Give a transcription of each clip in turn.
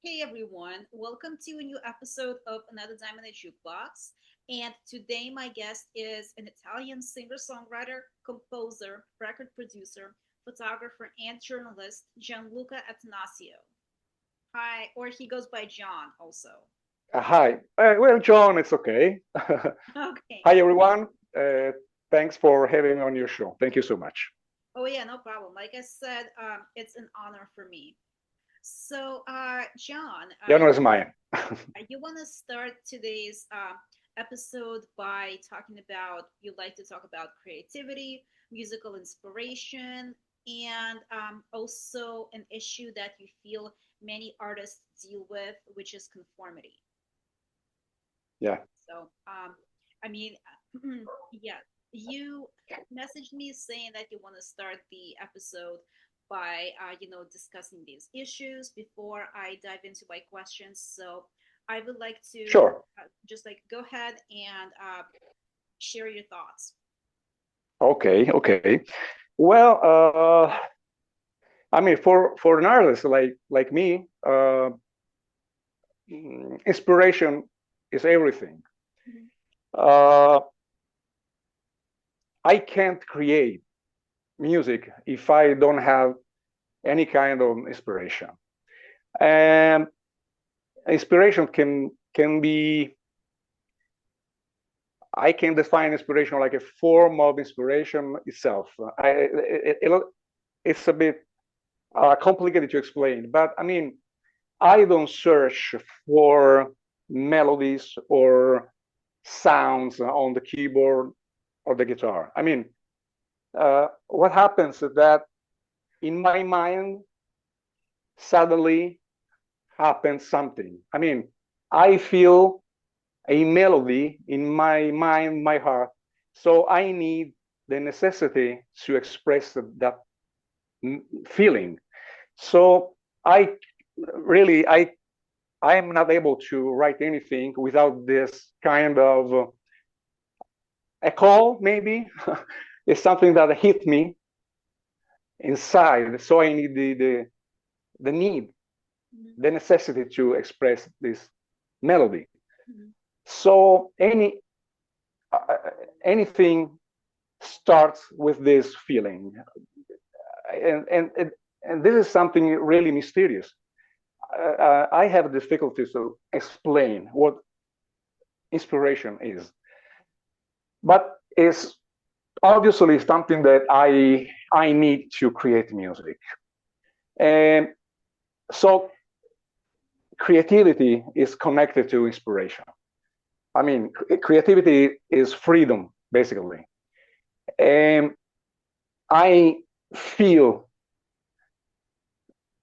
Hey everyone, welcome to a new episode of Another Diamond in a Jukebox. And today my guest is an Italian singer-songwriter, composer, record producer, photographer, and journalist, Gianluca Attanasio. Hi, or he goes by John also. Hi. Well, John, it's okay. Okay. Hi, everyone. Uh, Thanks for having me on your show. Thank you so much. Oh yeah, no problem. Like I said, it's an honor for me. So, John, The honor is mine. you want to start today's episode by talking about, you like to talk about creativity, musical inspiration, and also an issue that you feel many artists deal with, which is conformity. Yeah. So, I mean, yeah, you messaged me saying that you want to start the episode by, discussing these issues before I dive into my questions. So, I would like to Sure. just like go ahead and share your thoughts. Okay. Okay. Well, I mean, for an artist like me, inspiration is everything. Mhm. Uh, I can't create music if I don't have any kind of inspiration. And inspiration can be, I can define inspiration like a form of inspiration itself. It's a bit complicated to explain, but I mean, I don't search for melodies or sounds on the keyboard or the guitar. I mean, what happens is that in my mind suddenly happens something. I mean, I feel a melody in my mind, my heart. So I need the necessity to express that feeling. So I really, I am not able to write anything without this kind of a call, maybe. It's something that hit me inside. So I need the need, Mhm. the necessity to express this melody. Mhm. So uh, anything starts with this feeling, and and this is something really mysterious. I have difficulties to explain what inspiration is, but it's obviously something that I need to create music, and so creativity is connected to inspiration. I mean, creativity is freedom, basically, and I feel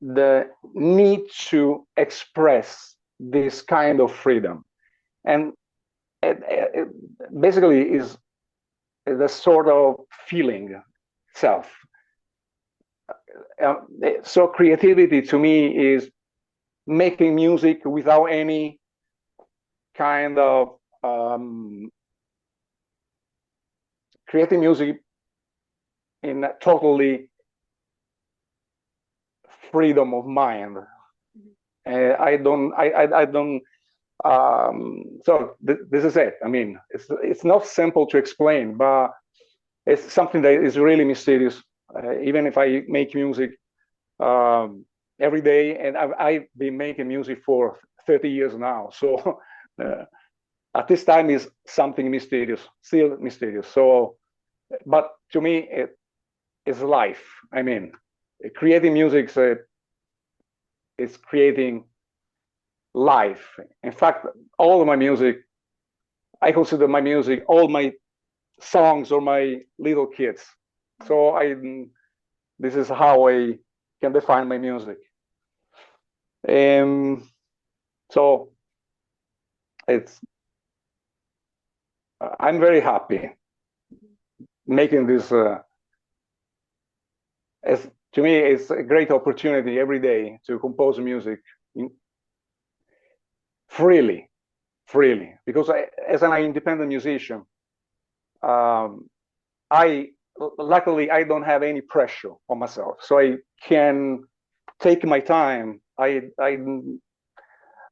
the need to express this kind of freedom, and it basically is the sort of feeling itself. So creativity to me is making music without any kind of creating music in a totally freedom of mind. Mhm. I don't. So this is it. I mean, it's not simple to explain, but it's something that is really mysterious. Even if I make music um, every day, and I've been making music for 30 years now, so uh, at this time is something mysterious, still mysterious. So, but to me, it is life. I mean, creating music is creating life. In fact, all of my music, I consider my music, all my songs or my little kids. Mhm. So this is how I can define my music. Um, so it's I'm very happy making this. As to me, it's a great opportunity every day to compose music freely, freely. Because as an independent musician, um, I luckily I don't have any pressure on myself, so I can take my time.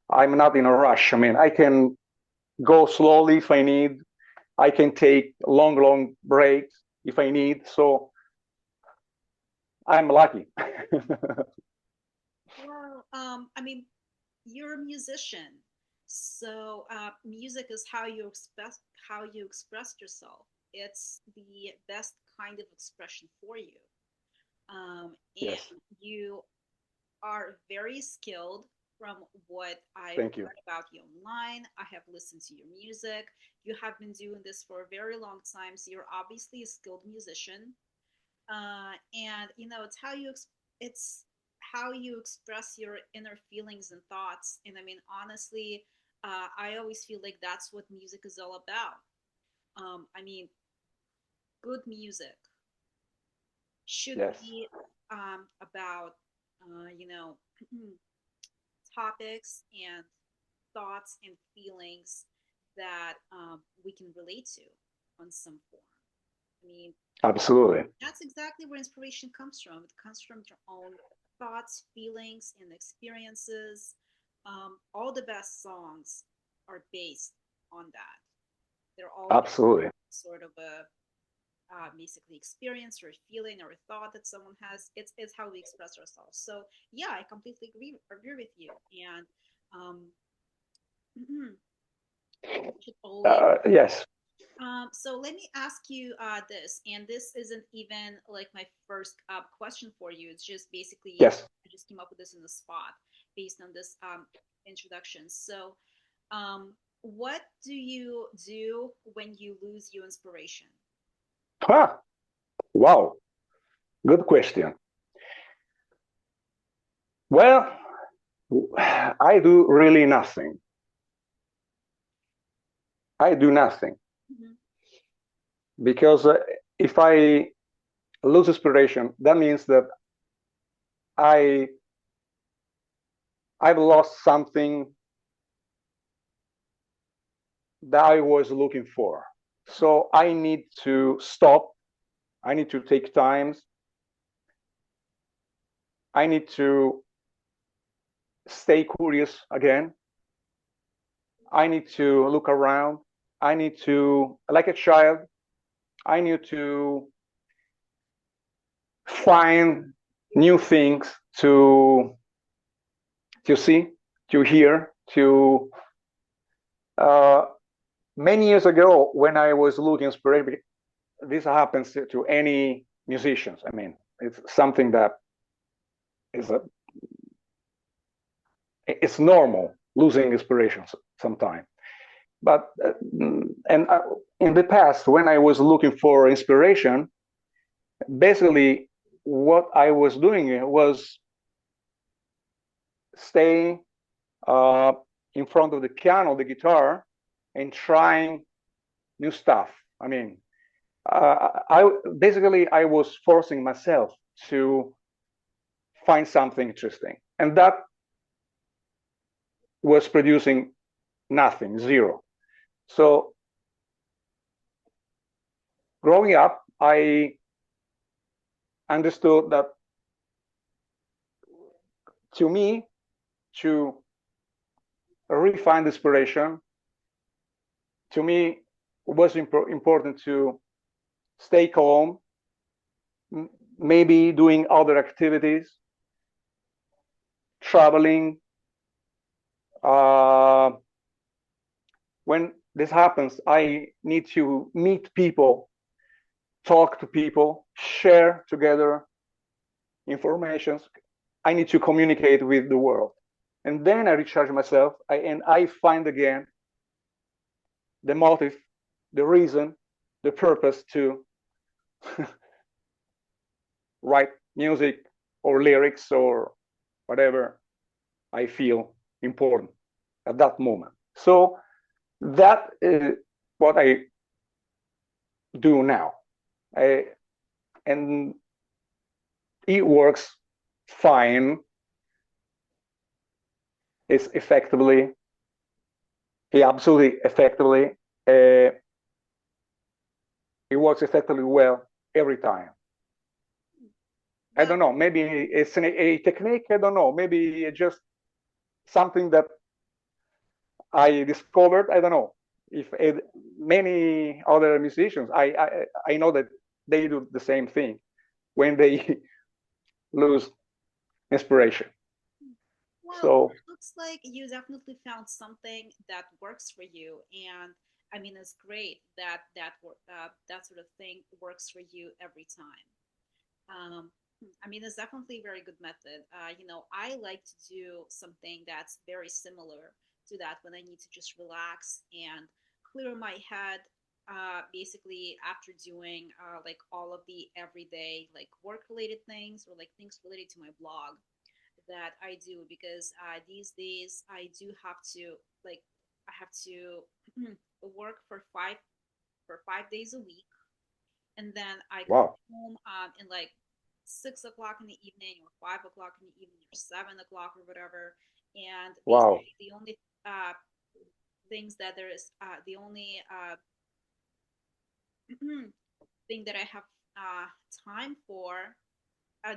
I'm not in a rush. I mean, I can go slowly if I need. I can take long breaks if I need. So I'm lucky. Well, I mean, you're a musician, so music is how you express yourself. It's the best kind of expression for you, Yes. and you are very skilled. From what I've Thank you. read about you online, I have listened to your music. You have been doing this for a very long time, so you're obviously a skilled musician. And it's how you express your inner feelings and thoughts. And I mean, honestly, I always feel like that's what music is all about. I mean, good music should Yes. be about you know topics and thoughts and feelings that we can relate to on some form. I mean, Absolutely. that's exactly where inspiration comes from. It comes from your own thoughts, feelings, and experiences. All the best songs are based on that. They're all based Absolutely. sort of a basically experience or a feeling or a thought that someone has. It's how we express ourselves. So yeah, I completely agree with you. And um, should always Yes. so let me ask you this, and this isn't even like my first question for you. It's just basically Yes. I just came up with this in the spot based on this introduction. So, what do you do when you lose your inspiration? Huh. Wow. Good question. Well, I do really nothing. I do nothing Mm-hmm. because if I lose inspiration, that means that I I've lost something that I was looking for. So I need to stop. I need to take time. I need to stay curious again. I need to look around. I need to, like a child, I need to find new things to see, to hear, to uh, many years ago when I was looking for this happens to any musicians. I mean, it's something that is it's normal losing inspiration sometimes. But and in the past, when I was looking for inspiration, basically what I was doing was staying uh, in front of the piano, the guitar, and trying new stuff. I mean, I basically I was forcing myself to find something interesting, and that was producing nothing, zero. So growing up, I understood that to me, to refine inspiration, to me, it was important to stay calm, maybe doing other activities, traveling. Uh, when this happens, I need to meet people, talk to people, share together information. I need to communicate with the world. And then I recharge myself and I find again the motive, the reason, the purpose to write music or lyrics or whatever I feel important at that moment. So that is what I do now. I, and it works fine. It's effectively, absolutely effectively. Uh, it works effectively well every time. I That don't know. Maybe it's a technique. I don't know. Maybe it's just something that I discovered, I don't know if many other musicians, I know that they do the same thing when they lose inspiration. Well, So it looks like you definitely found something that works for you, and I mean, it's great that that sort of thing works for you every time. I mean, it's definitely a very good method. I like to do something that's very similar to that when I need to just relax and clear my head. Basically, after doing like all of the everyday like work related things or like things related to my blog that I do, because these days I do have to like I have to work for 5 days a week, and then I come wow, home in like 6 o'clock in the evening or 5 o'clock in the evening or 7 o'clock or whatever. And wow. basically, the only things that there is, the only thing that I have time for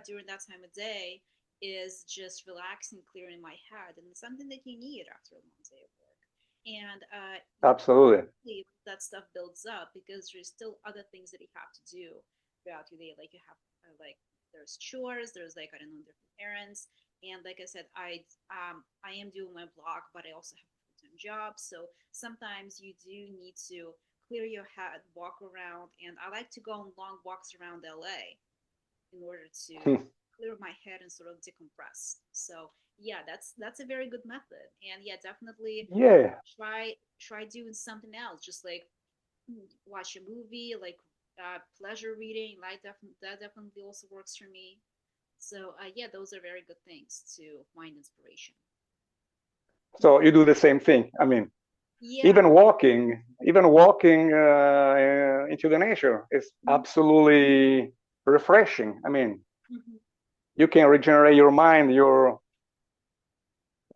during that time of day is just relaxing, clearing my head, and it's something that you need after a long day of work. And Absolutely. that stuff builds up because there's still other things that you have to do throughout your day. Like you have like there's chores, there's like I don't know different errands, and like I said, I am doing my blog, but I also have a full time job. So sometimes you do need to clear your head, walk around, and I like to go on long walks around LA in order to clear my head and sort of decompress. So yeah, that's a very good method. And yeah, definitely Yeah. try doing something else, just like watch a movie, like pleasure reading. Like that definitely also works for me. So yeah, those are very good things to find inspiration. So you do the same thing. I mean, Yeah. even walking into the nature is Mhm. absolutely refreshing. I mean, Mhm. you can regenerate your mind.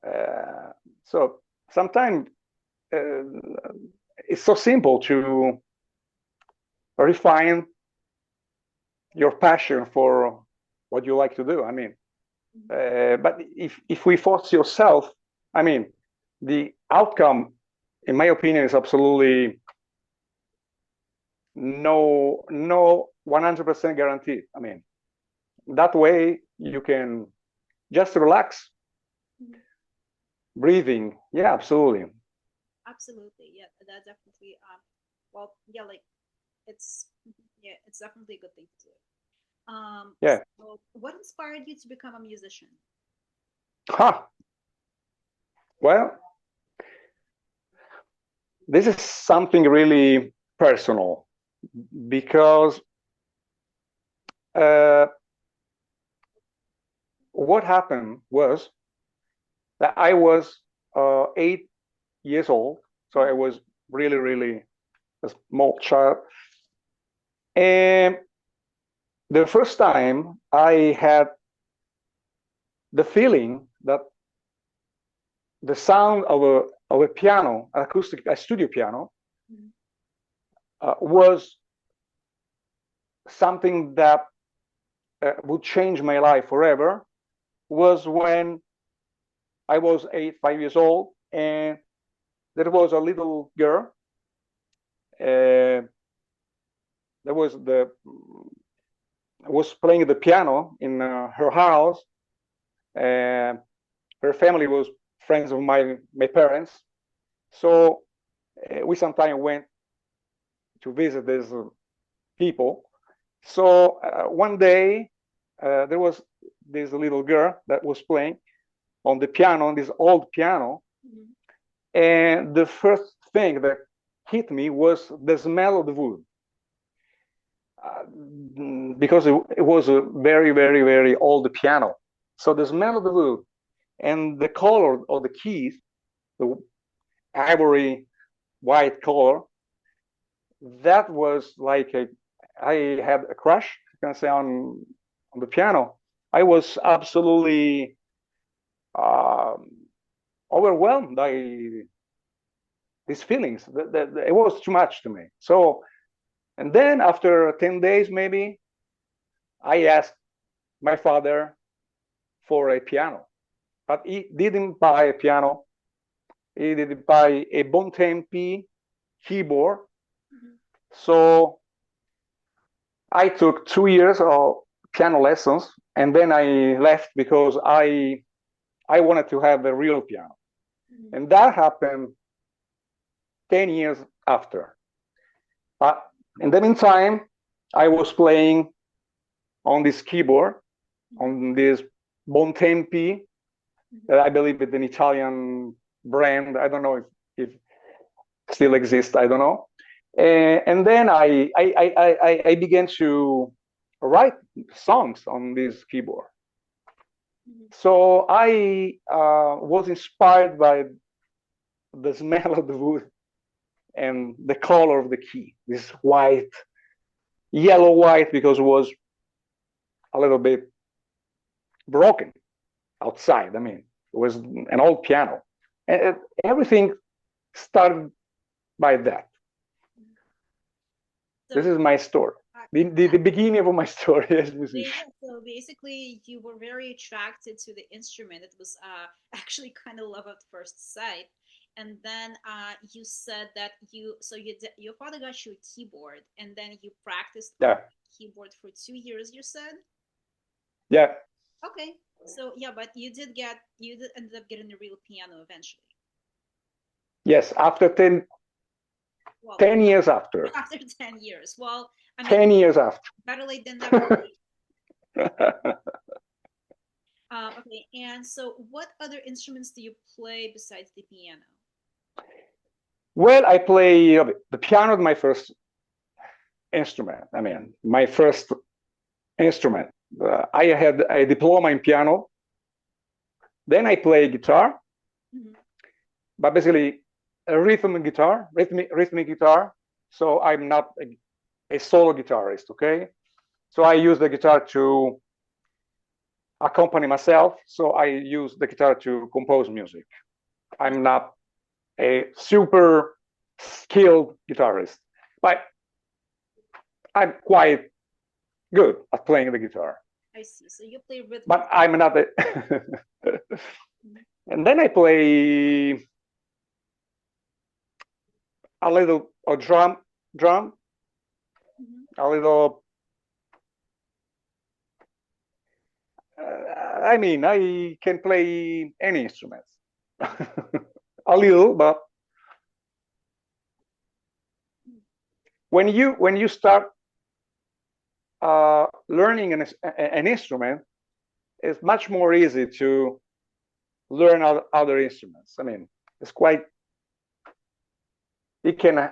Uh, so sometimes uh, it's so simple to refine your passion for what you like to do. I mean, Mhm. but if we force yourself, I mean, the outcome, in my opinion, is absolutely no 100% guaranteed. I mean, that way you can just relax, Mhm. breathing. Yeah, absolutely. Absolutely. Yeah, that definitely. Well, yeah, like it's yeah, it's definitely a good thing to do. Yeah. So what inspired you to become a musician? Huh. Well, this is something really personal because uh, what happened was that I was 8 years old, so I was really, really a small child, and the first time I had the feeling that the sound of a piano, acoustic, a studio piano, Mhm. was something that would change my life forever. Was when I was 5 years old, and there was a little girl. Uh, that was playing the piano in her house. Uh, Her family was friends of my parents, so we sometimes went to visit these people. So one day there was this little girl that was playing on the piano, on this old piano, Mhm. and the first thing that hit me was the smell of the wood. Uh, because it was a very, very, very old piano. So the smell of the wood and the color of the keys, the ivory white color, that was like I had a crush, I can say, on the piano. I was absolutely um, overwhelmed by these feelings. It was too much to me. So, and then after 10 days, maybe, I asked my father for a piano, but he didn't buy a piano by a Bontempi keyboard. Mhm. So I took 2 years of piano lessons, and then I left because I wanted to have a real piano. Mhm. And that happened 10 years after. But in the meantime, I was playing on this keyboard, Mhm. on this Bontempi, Mhm. that I believe is an Italian brand. I don't know if still exists. I don't know. And then I began to write songs on this keyboard. Mhm. So I was inspired by the smell of the wood and the color of the key, this white, yellow white, because it was a little bit broken outside. I mean, it was an old piano. And everything started by that. This So, is my story. The beginning of my story as a musician. yeah, so basically, you were very attracted to the instrument. It was actually kind of love at first sight. And then you said that your father got you a keyboard, and then you practiced on Yeah. the keyboard for 2 years. You said, Yeah. okay, so yeah, but you did ended up getting a real piano eventually. Yes. After Well, 10 years after. after 10 years. Well, I mean, 10 years after. better late than never. Okay, and so what other instruments do you play besides the piano? Well, I play the piano, my first instrument. I mean, my first instrument. I had a diploma in piano. Then I play guitar, Mhm. but basically a rhythmic guitar. So I'm not a solo guitarist, okay? So I use the guitar to accompany myself. So I use the guitar to compose music. I'm not a super skilled guitarist, but I'm quite good at playing the guitar. I see. So you play rhythmic. But I'm not a Mhm. and then I play a little drum, Mhm. a little. I mean, I can play any instruments, a little, but when you start learning an instrument, it's much more easy to learn other instruments. I mean, it's quite it can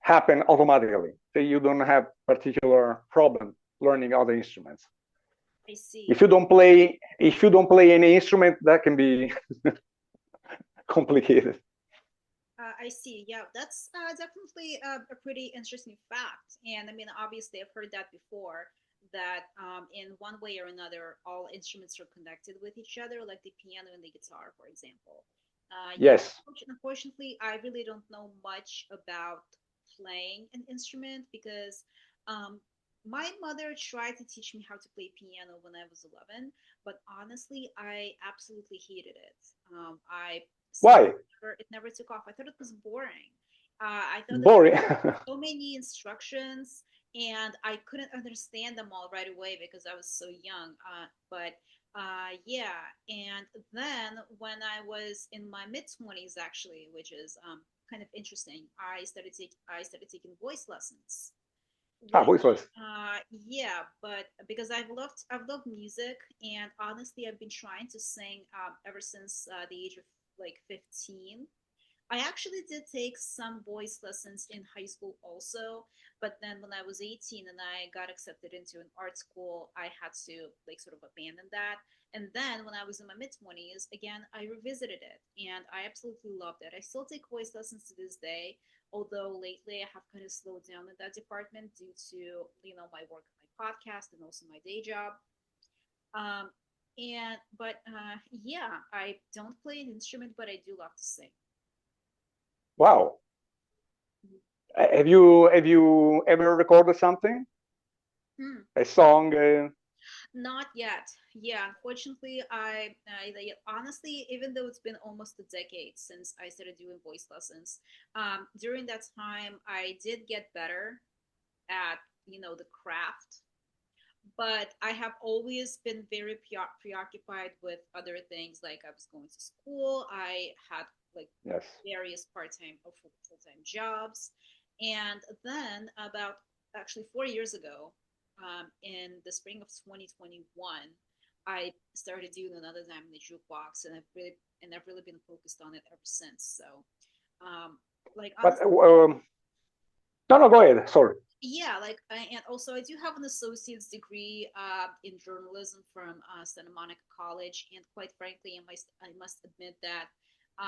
happen automatically. So you don't have particular problem learning other instruments. I see. If you don't play any instrument, that can be complicated. I see. Yeah, that's definitely a pretty interesting fact. And I mean, obviously, I've heard that before. That in one way or another, all instruments are connected with each other, like the piano and the guitar, for example. Yeah, Yes. unfortunately, I really don't know much about playing an instrument because um, my mother tried to teach me how to play piano when I was 11, but honestly, I absolutely hated it. I Why? it never took off. I thought it was boring. I thought that Boring. so many instructions and I couldn't understand them all right away because I was so young. But yeah, and then when I was in my mid 20s, actually, which is kind of interesting, I started taking voice lessons. Which Voice was. yeah, but because I've loved music, and honestly, I've been trying to sing ever since the age of like 15. I actually did take some voice lessons in high school also, but then when I was 18 and I got accepted into an art school, I had to like sort of abandon that. And then when I was in my mid 20s, again, I revisited it and I absolutely loved it. I still take voice lessons to this day, although lately I have kind of slowed down in that department due to, my work on my podcast and also my day job. Um, yeah, I don't play an instrument, but I do love to sing. Wow. Have you ever recorded something? Hmm. A song? Not yet. Yeah, unfortunately, honestly, even though it's been almost a decade since I started doing voice lessons, during that time, I did get better at, the craft, but I have always been very preoccupied with other things. Like I was going to school, I had like Yes. various part-time or full-time jobs, and then about actually 4 years ago, in the spring of 2021, I started doing another time in the jukebox, and I've really been focused on it ever since. So, like But honestly, no, no, go ahead. Sorry. yeah, and also I do have an associate's degree in journalism from Santa Monica College, and quite frankly, I must admit that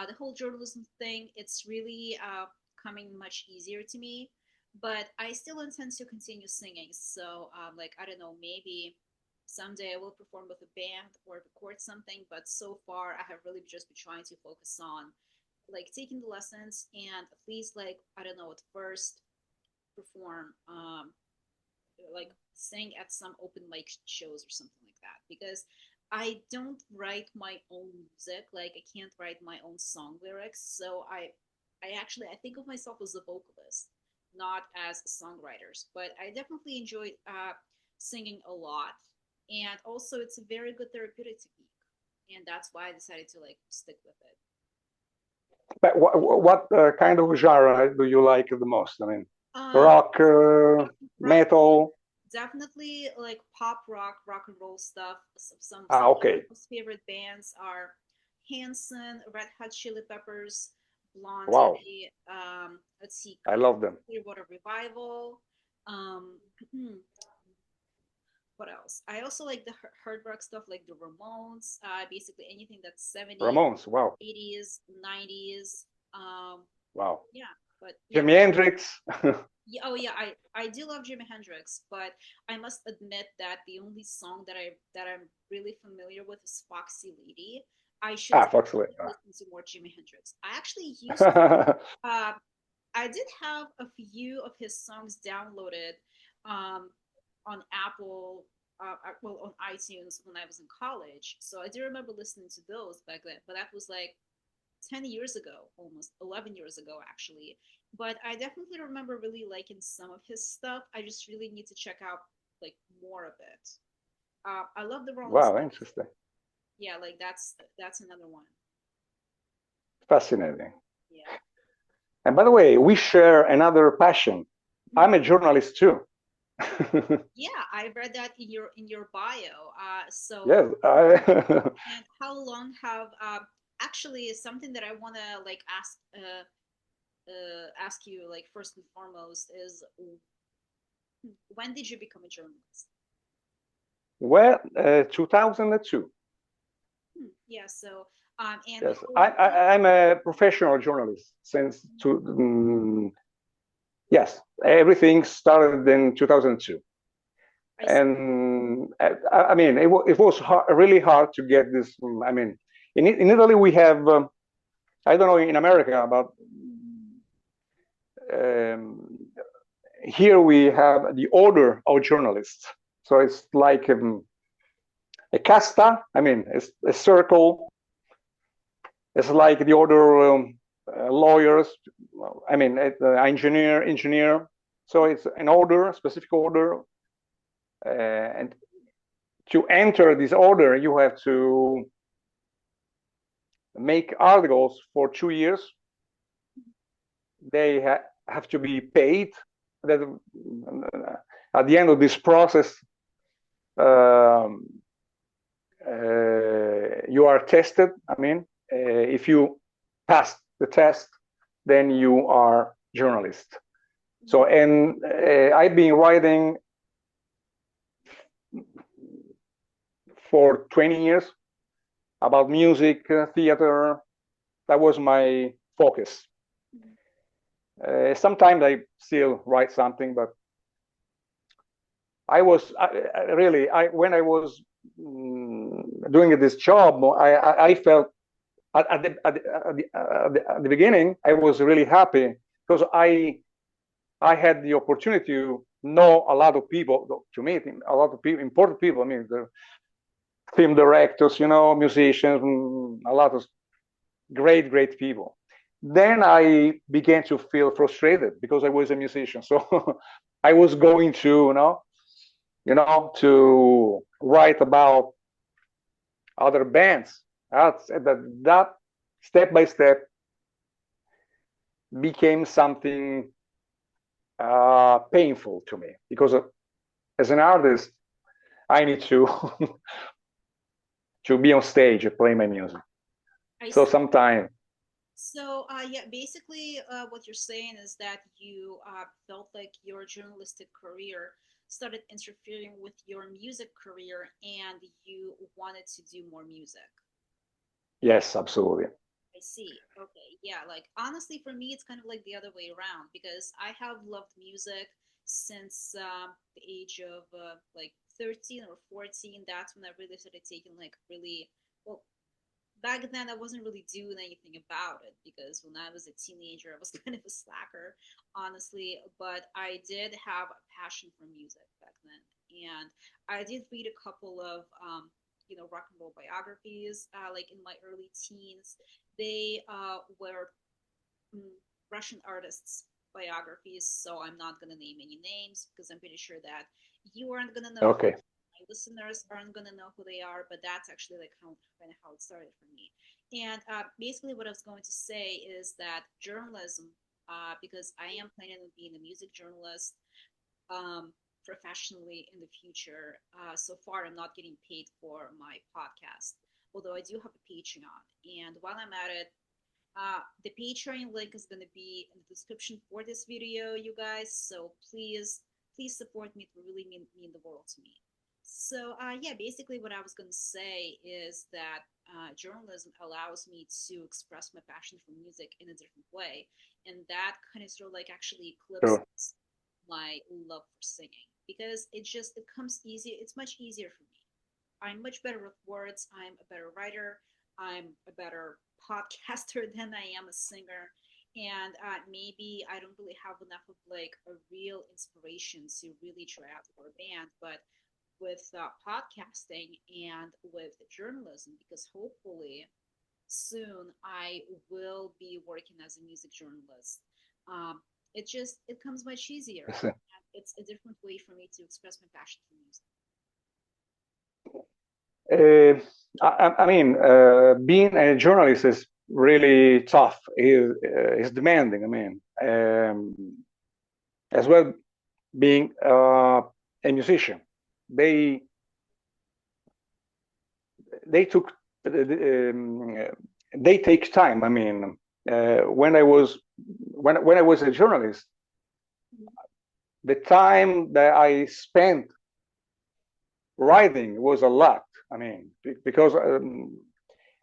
the whole journalism thing, it's really coming much easier to me. But I still intend to continue singing. So, like, I don't know, maybe someday I will perform with a band or record something. But so far, I have really just been trying to focus on like taking the lessons and at least, like, I don't know, at first perform, like sing at some open mic shows or something like that, because I don't write my own music. Like I can't write my own song lyrics, so I think of myself as a vocalist, not as a songwriter. But I definitely enjoy singing a lot, and also it's a very good therapeutic technique, and that's why I decided to like stick with it. But what kind of genre do you like the most? I mean, Um, rock, right, metal. definitely like pop rock, rock and roll stuff. Some Ah, of my okay. most favorite bands are Hanson, Red Hot Chili Peppers, Wow, Blondie. Let's see, I love them. Clearwater Revival. Um, what else? I also like the hard rock stuff, like the Ramones. Basically anything that's 70s, Ramones. Wow, 80s, 90s. Um, wow. yeah, but yeah, Jimi Hendrix. yeah, oh yeah, I do love Jimi Hendrix, but I must admit that the only song that I'm really familiar with is Foxy Lady. I should Ah, Foxley. definitely listen to more Jimi Hendrix. I actually used Ah. uh, I did have a few of his songs downloaded um, on Apple, well, on iTunes when I was in college. So I do remember listening to those back then, but that was like 10 years ago, almost 11 years ago, actually. But I definitely remember really liking some of his stuff. I just really need to check out like more of it. I love the Rolling Wow, Stones. interesting. Yeah, like that's another one. Fascinating. Yeah. And by the way, we share another passion. Mhm. I'm a journalist too. Yeah, I read that in your bio. So Yes, I, and how long have actually something that I want to like ask you like first and foremost is when did you become a journalist? well, 2002. Yeah, so and Yes, how long? I'm a professional journalist since yes, everything started in 2002. I see. And I mean, it was really hard to get this. I mean, in Italy, we have, I don't know in America, but um, here we have the order of journalists. So it's like a casta. I mean, it's a circle. It's like the order lawyers. I mean, engineer. So it's an order, a specific order, and to enter this order, you have to make articles for 2 years. They have to be paid. That at the end of this process, um, you are tested. I mean, if you pass the test, then you are journalist. So, and I've been writing for 20 years about music, theater. That was my focus. Sometimes I still write something, but when I was doing this job, I felt at the beginning I was really happy because I had the opportunity to know a lot of people, to meet a lot of people, important people. I mean, film directors, musicians, a lot of great people. Then I began to feel frustrated because I was a musician. So I was going to, to write about other bands. That step by step became something painful to me because as an artist, I need to to be on stage and play my music. So sometimes. So yeah, basically what you're saying is that you felt like your journalistic career started interfering with your music career and you wanted to do more music. Yes, absolutely. I see. Okay. Yeah. Like, honestly, for me, it's kind of like the other way around because I have loved music since the age of like 13 or 14. That's when I really started taking, like, really, well, back then I wasn't really doing anything about it because when I was a teenager, I was kind of a slacker, honestly. But I did have a passion for music back then. And I did read a couple of, rock and roll biographies, like in my early teens. They were mm, Russian artists' biographies, so I'm not going to name any names because I'm pretty sure that you aren't going to know. Okay. My listeners aren't going to know who they are, but that's actually like kind of how it started for me. And basically, what I was going to say is that journalism, because I am planning on being a music journalist professionally in the future. So far, I'm not getting paid for my podcast, although I do have a Patreon. And while I'm at it, the Patreon link is going to be in the description for this video, you guys. So please support me. It will really mean the world to me. So yeah, basically what I was going to say is that journalism allows me to express my passion for music in a different way, and that kind of sort of like actually Sure. eclipses my love for singing because it comes easy. It's much easier for me. I'm much better with words. I'm a better writer. I'm a better podcaster than I am a singer. And maybe I don't really have enough of like a real inspiration to really try out for a band. But with podcasting and with journalism, because hopefully soon I will be working as a music journalist. It comes much easier. It's a different way for me to express my passion for music. I mean, being a journalist is really tough. Is demanding. I mean, as well being a musician, they they took they take time. I mean, when I was a journalist, the time that I spent writing was a lot. I mean, because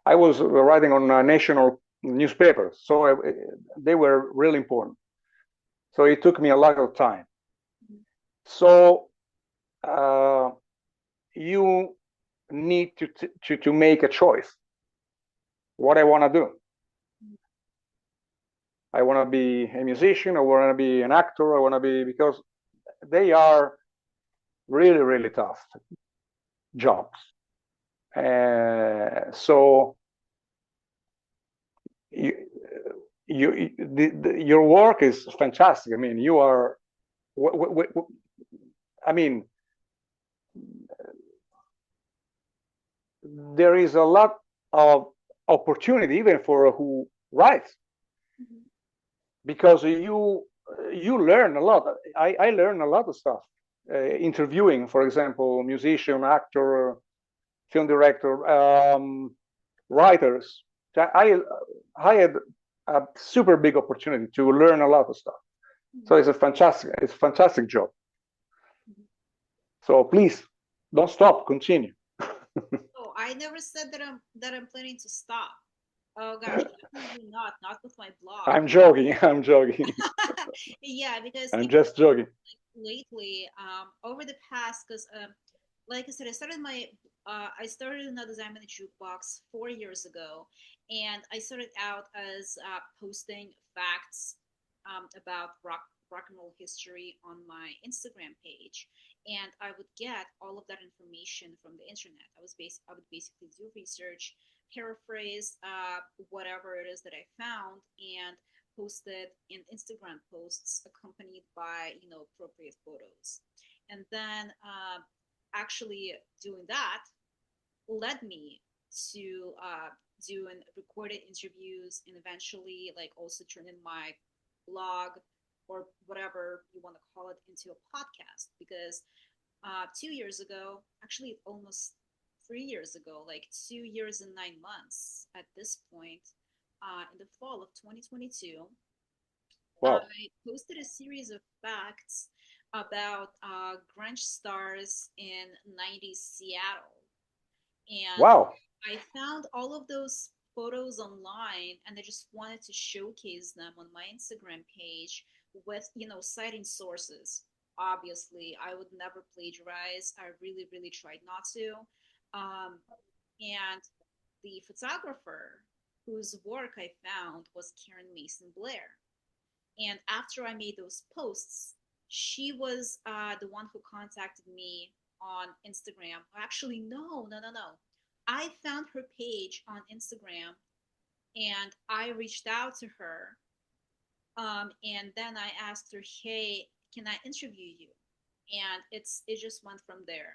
I was writing on national newspapers, so they were really important. So it took me a lot of time. So you need to make a choice. What I want to do. I want to be a musician. I want to be an actor. I want to be, because they are really tough jobs. So your work is fantastic. I mean, you are. I mean, there is a lot of opportunity even for who writes, because you learn a lot. I learn a lot of stuff interviewing, for example, musician, actor, film director, writers. I had a super big opportunity to learn a lot of stuff. So it's a fantastic job. So please don't stop, continue. Oh, I never said that I'm planning to stop. Oh gosh, definitely not with my blog. I'm joking. I'm joking. Yeah, because I'm just joking. Lately, over the past, because like I said, I started another Diamond Jukebox 4 years ago, and I started out as posting facts about rock and roll history on my Instagram page. and I would get all of that information from the internet. I would basically do research, paraphrase whatever it is that I found, and post it in Instagram posts accompanied by appropriate photos. And then actually doing that led me to doing recorded interviews, and eventually like also turning my blog or whatever you want to call it into a podcast. Because 2 years ago, actually almost 3 years ago, like 2 years and 9 months at this point, in the fall of 2022, Wow. I posted a series of facts about grunge stars in 90s Seattle. And Wow. I found all of those photos online, and I just wanted to showcase them on my Instagram page with, citing sources. Obviously, I would never plagiarize. I really, really tried not to. And the photographer whose work I found was Karen Mason Blair. And after I made those posts, she was the one who contacted me on Instagram. Actually, no, no, no, no. I found her page on Instagram, and I reached out to her. And then I asked her, "Hey, can I interview you?" And it just went from there.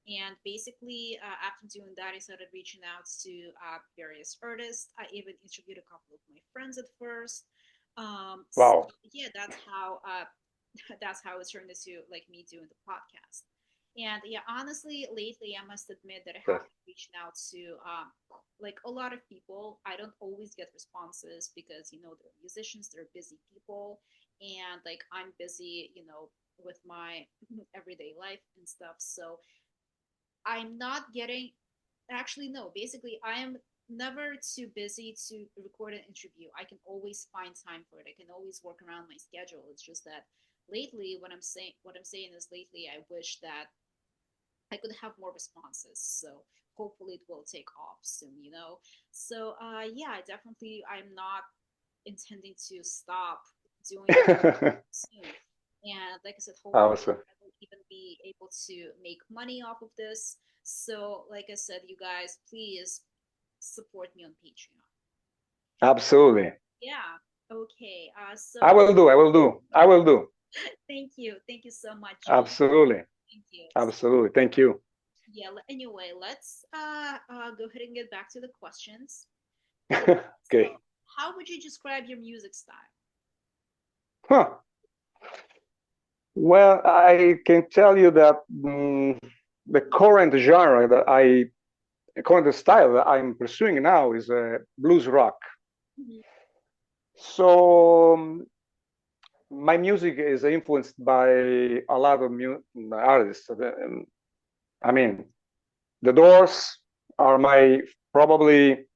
And basically, after doing that, I started reaching out to various artists. I even interviewed a couple of my friends at first. So Wow. yeah, that's how that's how it turned into like me doing the podcast. And yeah, honestly, lately I must admit that I have been reaching out to like a lot of people. I don't always get responses because they're musicians, they're busy people, and like I'm busy, with my everyday life and stuff. So I'm not getting. Actually, no. Basically, I am never too busy to record an interview. I can always find time for it. I can always work around my schedule. It's just that lately, what I'm saying is lately, I wish that I could have more responses. So hopefully, it will take off soon. So yeah, definitely, I'm not intending to stop doing it soon. And like I said, hopefully Awesome. I will even be able to make money off of this. So, like I said, you guys, please support me on Patreon. Absolutely. Yeah. Okay. I So will do. I will do. I will do. thank you. Thank you so much, John. Absolutely. Thank you. Absolutely. Thank you. Yeah. Anyway, let's go ahead and get back to the questions. So, Okay. how would you describe your music style? Huh. Well, I can tell you that the current genre current style that I'm pursuing now is blues rock. Mhm. So my music is influenced by a lot of artists. I mean, the Doors are probably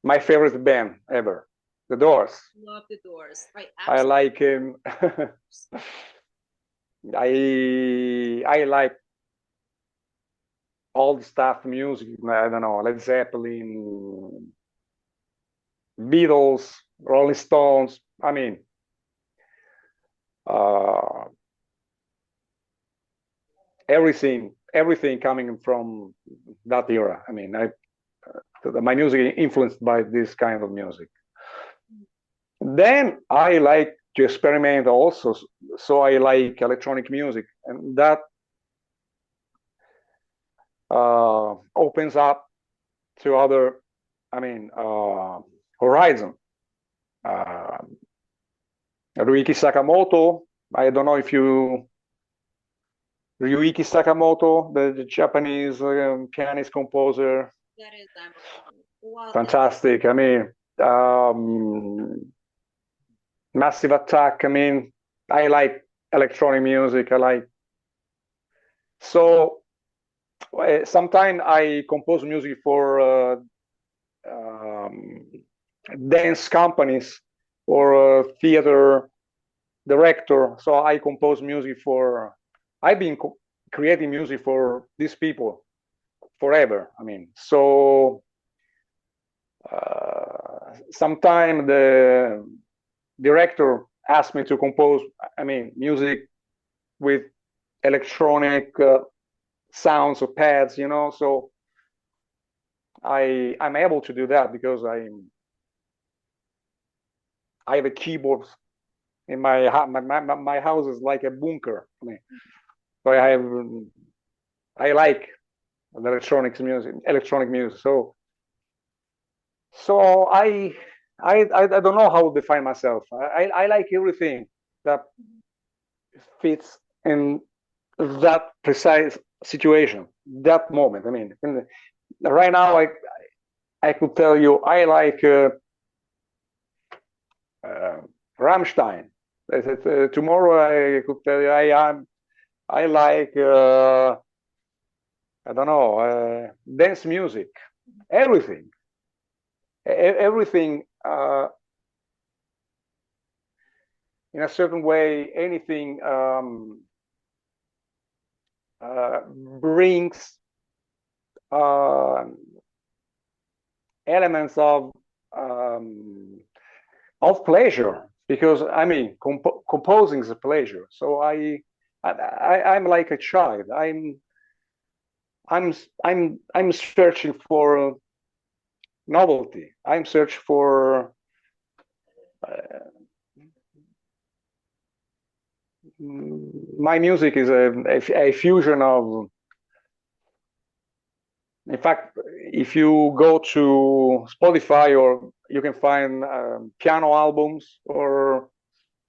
my favorite band ever. The Doors. Love the Doors. I I absolutely. like him. I like all the stuff music. I don't know, Led Zeppelin, Beatles, Rolling Stones. I mean, uh, everything coming from that era. I mean, my music influenced by this kind of music. Then I like to experiment also, so I like electronic music, and that opens up to other, I mean, horizon. Uh, Ryuichi Sakamoto. I don't know if you Ryuichi Sakamoto, the Japanese pianist composer, That is, I'm well, fantastic. I mean, Massive Attack. I mean, I like electronic music. I like so. Sometimes I compose music for um, dance companies or theater director. So I compose music for. I've been creating music for these people forever. I mean, so sometime the director asked me to compose. I mean, music with electronic sounds of pads, you know. So I'm able to do that because I have a keyboard in my house is like a bunker. I mean, so I like electronic music. So I don't know how to define myself. I like everything that fits in that precise situation, that moment. I mean, right now I could tell you I like Rammstein. Tomorrow I could tell you I like I don't know dance music, everything, everything in a certain way. Anything brings elements of pleasure, because I mean composing is a pleasure. So I'm like a child. I'm searching for novelty. I'm searching for my music is a fusion of. In fact, if you go to Spotify, or you can find piano albums or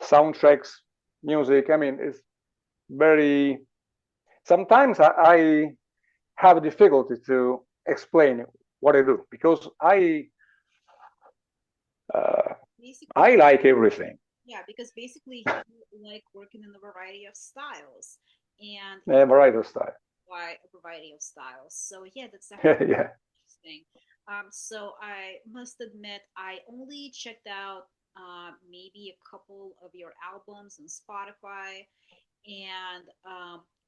soundtracks, music. I mean, it's very. Sometimes I have difficulty to explain what I do, because I like everything. Yeah, because basically you like working in a variety of styles, and a variety of style. Why a variety of styles. So yeah, that's definitely Yeah. interesting. So I must admit, I only checked out maybe a couple of your albums on Spotify, and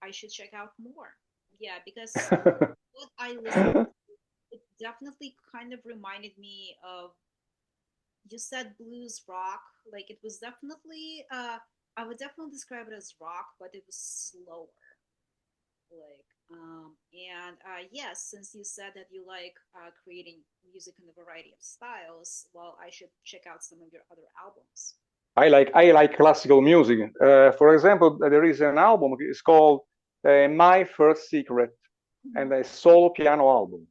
I should check out more. Yeah, because what I listened to, it definitely kind of reminded me of, you said blues rock. Like it was definitely I would definitely describe it as rock, but it was slower. Like and yes, since you said that you like creating music in a variety of styles, well, I should check out some of your other albums. I like classical music. For example, there is an album. It's called My First Secret, and a solo piano album,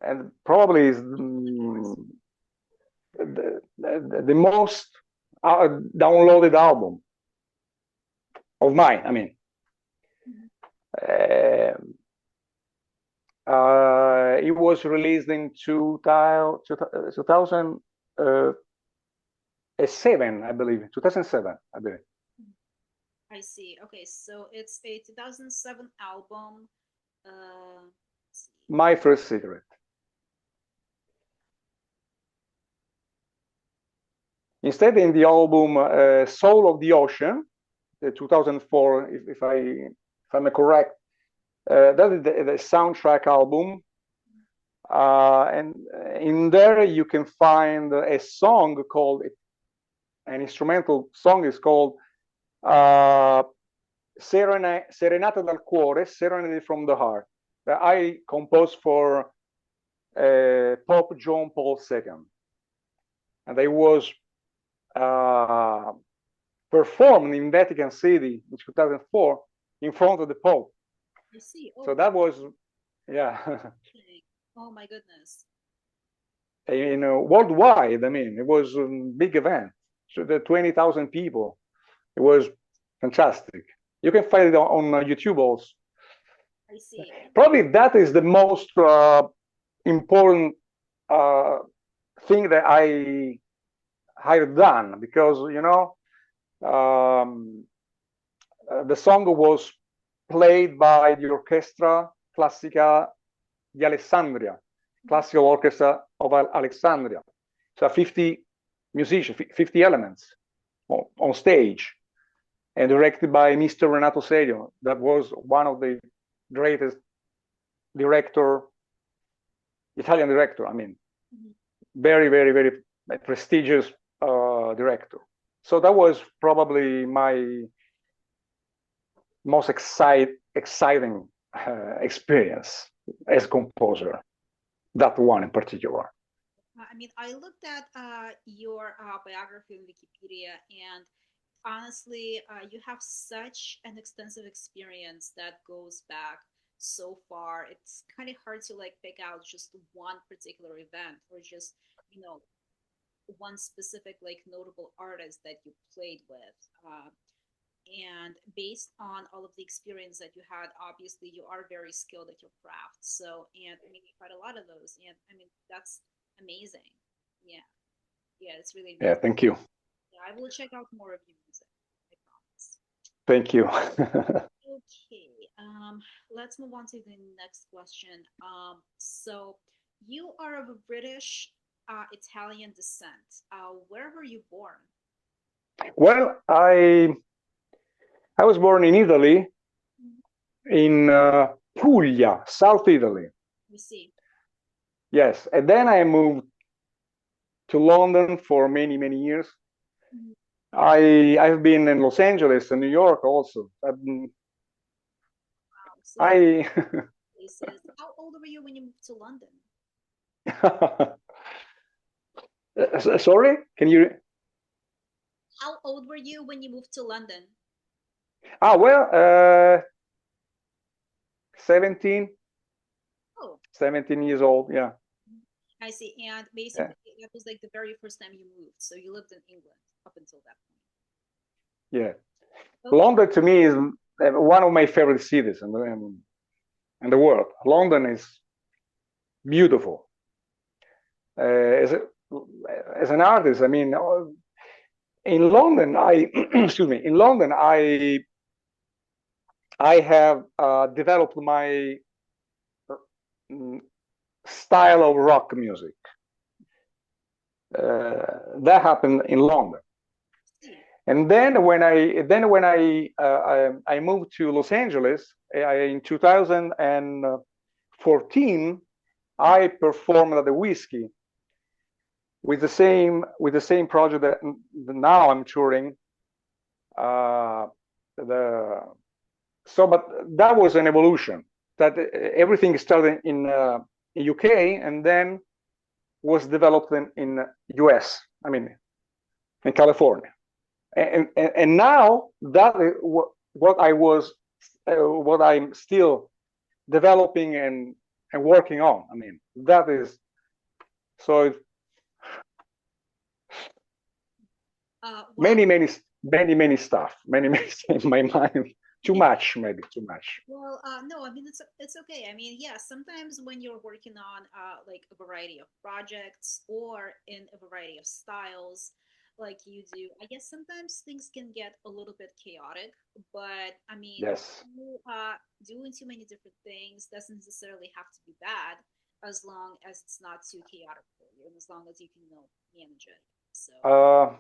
and probably is the most downloaded album of mine. I mean, it was released in 2007, I believe. 2007, I believe. I see. Okay, so it's a 2007 album. My First Secret. Instead, in the album Soul of the Ocean, 2004, if I'm correct, that is the soundtrack album. And in there you can find a song called, an instrumental song is called Serenata dal Cuore, Serenade from the Heart, that I composed for Pope John Paul II. And it was performed in Vatican City in 2004 in front of the Pope. I see. Oh, so that was, yeah. Oh my goodness. Worldwide, I mean, it was a big event. So the 20,000 people. It was fantastic. You can find it on YouTube also. I see. Probably that is the most important thing that I have done, because the song was played by the Orchestra Classica di Alessandria, Classical Orchestra of Alexandria. So 50 musicians, 50 elements on stage, and directed by Mr. Renato Serio. That was one of the greatest Italian director. I mean, very, very, very prestigious director. So that was probably my most exciting experience as a composer. That one in particular. I mean, I looked at your biography on Wikipedia, and honestly, you have such an extensive experience that goes back so far. It's kind of hard to like pick out just one particular event or just, you know, one specific like notable artist that you played with. And based on all of the experience that you had, obviously you are very skilled at your craft. So, and I mean, you had a lot of those, and I mean, that's amazing. Yeah, yeah, it's really Yeah, amazing. thank you. Yeah, I will check out more of your music. I promise. Thank you. Okay, let's move on to the next question. So you are of a British Italian descent. Where were you born? Well, I was born in Italy, in Puglia, South Italy. You see. Yes, and then I moved to London for many, many years. Mhm. I've been in Los Angeles and New York also. Wow. So you I places. How old were you when you moved to London? Sorry, can you? How old were you when you moved to London? Well, 17, Oh, 17 years old. Yeah, I see. And yeah, basically, that was like the very first time you moved. So you lived in England up until that yeah. point. Okay. London to me is one of my favorite cities in the world. London is beautiful. As as an artist, I mean, in London, I excuse me. In London, I have developed my mm, style of rock music. That happened in London. See. And then when I moved to Los Angeles in 2014, I performed at the Whiskey with the same project that now I'm touring. Uh, the but that was an evolution. That everything started in UK and then was developed in US. I mean, in California. And now that is what I'm still developing and working on. I mean, that is so Wow. many stuff, many in my mind. Too Yeah. much, maybe too much. Well, no, I mean it's okay. I mean, yeah, sometimes when you're working on like a variety of projects or in a variety of styles, like you do, I guess sometimes things can get a little bit chaotic. But I mean, Yes. you, doing too many different things doesn't necessarily have to be bad, as long as it's not too chaotic for you, and as long as you can, manage it. So. Uh,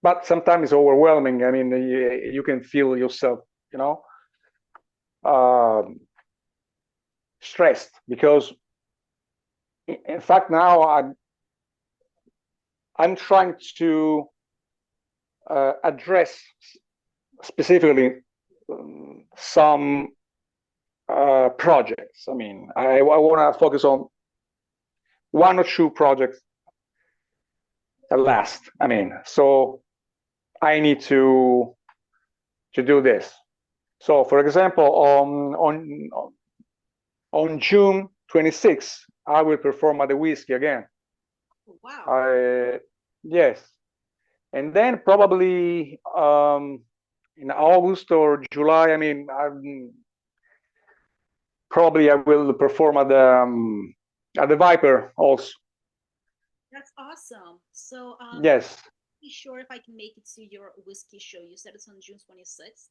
but sometimes it's overwhelming. I mean, you can feel yourself, you know, um, stressed because, in fact, now I'm trying to address specifically some projects. I mean, I want to focus on one or two projects at last. I mean, so I need to do this. So, for example, on June 26th, I will perform at the Whiskey again. Wow. Yes, and then probably in August or July. I mean, probably I will perform at the Viper also. That's awesome. So, Yes, be sure if I can make it to your whiskey show. You said it's on June 26th.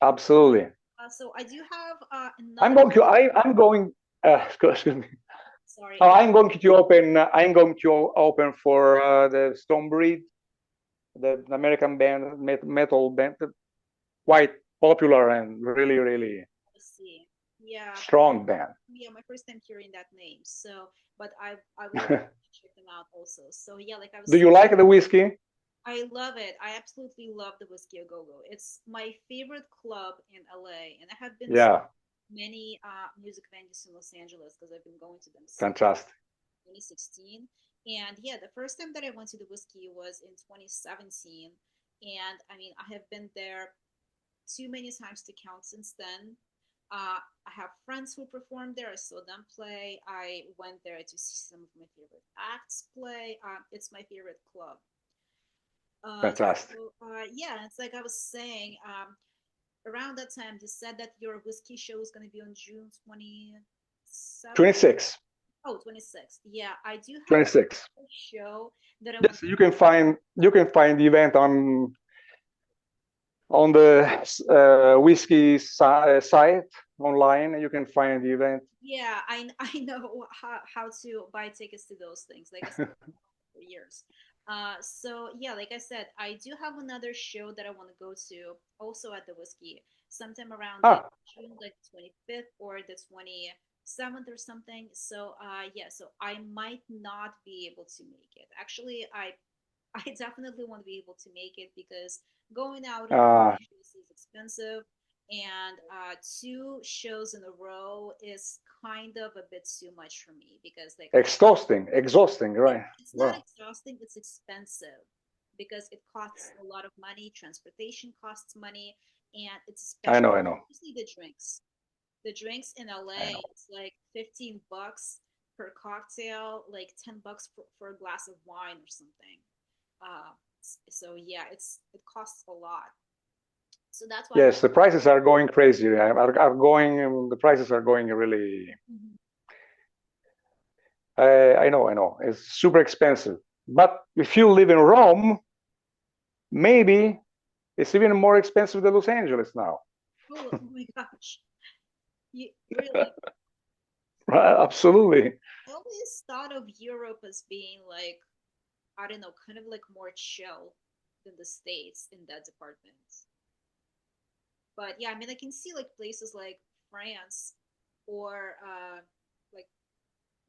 absolutely. So I do have I'm another. going to. I'm going. Excuse me. Sorry. Oh, Yeah. I'm going to open. I'm going to open for the Stonebreed, the American band, metal band, quite popular and really I see. Yeah. strong band. Yeah. My first time hearing that name. So, but I will check them out also. So yeah, like I was Do saying. you like the whiskey? I love it. I absolutely love the Whiskey A Go Go. It's my favorite club in LA, and I have been to Yeah, many music venues in Los Angeles because I've been going to them since fantastic. 2016. And yeah, the first time that I went to the Whiskey was in 2017. And I mean, I have been there too many times to count since then. I have friends who performed there. I saw them play. I went there to see some of my favorite acts play. It's my favorite club. Fantastic. Yeah, it's like I was saying, around that time, they said that your whiskey show is going to be on June 27th. 26. Oh, 26th. Yeah, I do have 26. a show that I want. Yes, you can find the event on the whiskey site online. You can find the event. Yeah, I know how to buy tickets to those things. Like I said, for years. So yeah, like I said, I do have another show that I want to go to, also at the whiskey, sometime around like Ah, June, like 25th or the 27th or something. So yeah, so I might not be able to make it. Actually, I definitely want to be able to make it because going out on uh, shows is expensive, and two shows in a row is kind of a bit too much for me because like exhausting, right? it's not Well, exhausting, it's expensive because it costs a lot of money, transportation costs money, and it's I especially know, I know, the drinks. The drinks in I LA, know. it's like $15 per cocktail, like $10 for a glass of wine or something. Uh, so yeah, it costs a lot. So that's why. Yes, the prices are going crazy. Are going. The prices are going really. Mhm. I know, I know. It's super expensive. But if you live in Rome, maybe it's even more expensive than Los Angeles now. Oh my gosh, really? Right, absolutely. I always thought of Europe as being like, I don't know, kind of like more chill than the States in that department. But yeah, I mean, I can see like places like France or like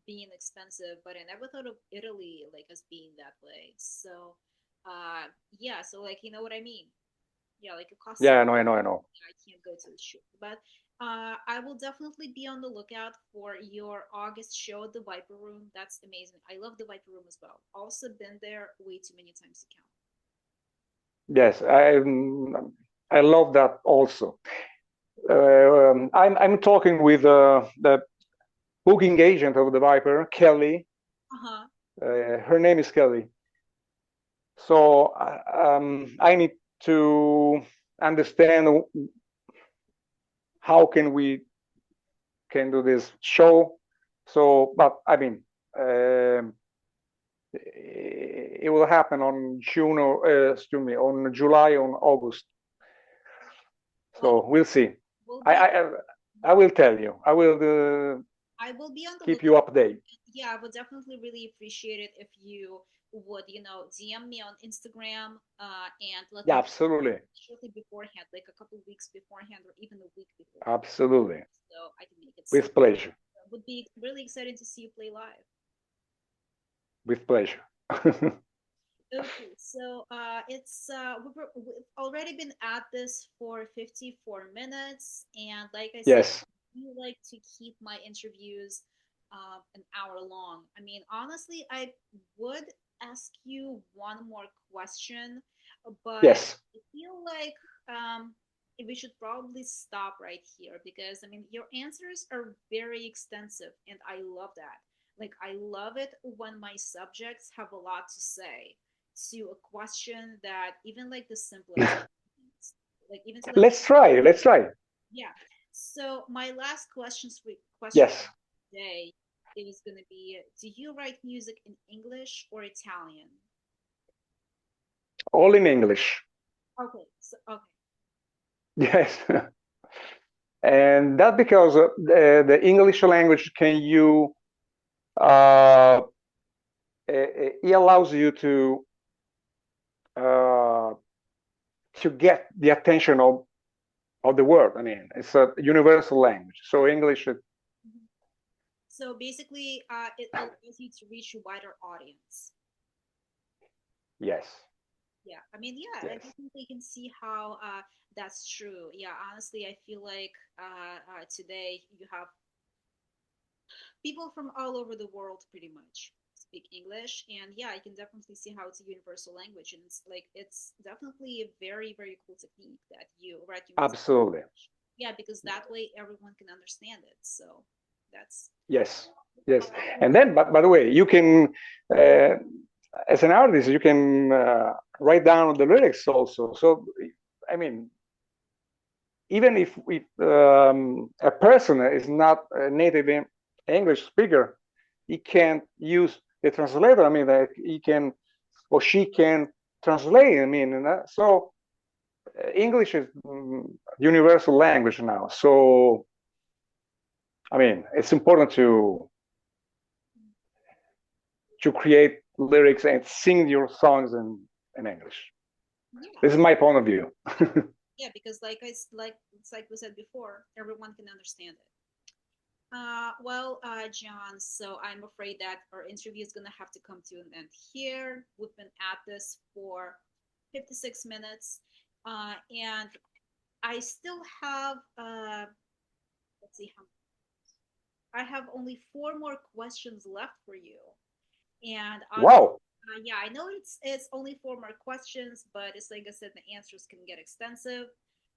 being expensive, but I never thought of Italy like as being that way. So yeah, so like you know what I mean? Yeah, like it costs a Yeah, lot. I know, I know, I know. I can't go to the show, but I will definitely be on the lookout for your August show at the Viper Room. That's amazing. I love the Viper Room as well. Also been there way too many times to count. Yes, I love that also. I'm talking with the booking agent of the Viper, Kelly. Uh huh. Her name is Kelly. So I need to understand how can do this show. So, but I mean, um it will happen on June or excuse me, on July, on August. Well, So we'll see. we'll I be. I, I will tell you. I will I will be on the keep you lookout. updated. Yeah, I would definitely really appreciate it if you would, DM me on Instagram and let Yeah, me absolutely, shortly beforehand, like a couple weeks beforehand or even a week before, absolutely, so I can make it. So with pleasure, it would be really exciting to see you play live. with pleasure. Okay, so we've already been at this for 54 minutes, and like I said, Yes, I do like to keep my interviews an hour long. I mean, honestly, I would ask you one more question, but yes. I feel like um, we should probably stop right here because I mean, your answers are very extensive, and I love that. Like, I love it when my subjects have a lot to say to a question that even like the simplest things, like even to like Let's try. Let's try. yeah. So my last question Yes, today is gonna be: do you write music in English or Italian? all in English. Okay, so okay. Yes, and that because the English language can you it allows you uh, to get the attention of the world. I mean, it's a universal language. So English, Mhm. So basically, it allows you to reach a wider audience. yes, Yeah, I mean, yeah, I Yes, definitely can see how that's true. Yeah, honestly, I feel like today you have people from all over the world pretty much speak English, and yeah, I can definitely see how it's a universal language, and it's like it's definitely a very, very cool technique that you write your music. absolutely. Yeah, because that way everyone can understand it. So that's Yes, yes. And then, by the way, you can, uh, as an artist, you can write down the lyrics also. So, I mean, even if a person is not a native English speaker, he can use the translator. I mean, he can or she can translate. I mean, so English is universal language now. So, I mean, it's important to create lyrics and sing your songs in English. yeah, This is my point of view. yeah, because like it's like we said before, everyone can understand it. Well, John, so I'm afraid that our interview is going to have to come to an end here. We've been at this for 56 minutes, and I still have, let's see how, I have only four more questions left for you. And honestly, Wow. yeah, I know it's only four more questions, but it's like I said, the answers can get extensive.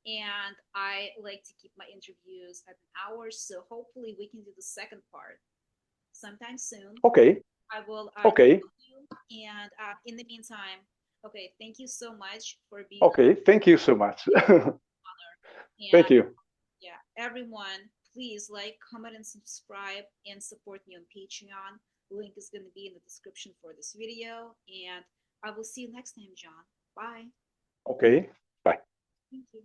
And I like to keep my interviews at an hour, so hopefully we can do the second part sometime soon. Okay. I will Okay. email you, and in the meantime, okay, thank you so much for being on Okay. Thank you so much. the honor. Thank you. Yeah, everyone, please like, comment, and subscribe and support me on Patreon. Link is going to be in the description for this video. And I will see you next time, John. Bye. Okay. Bye. Thank you.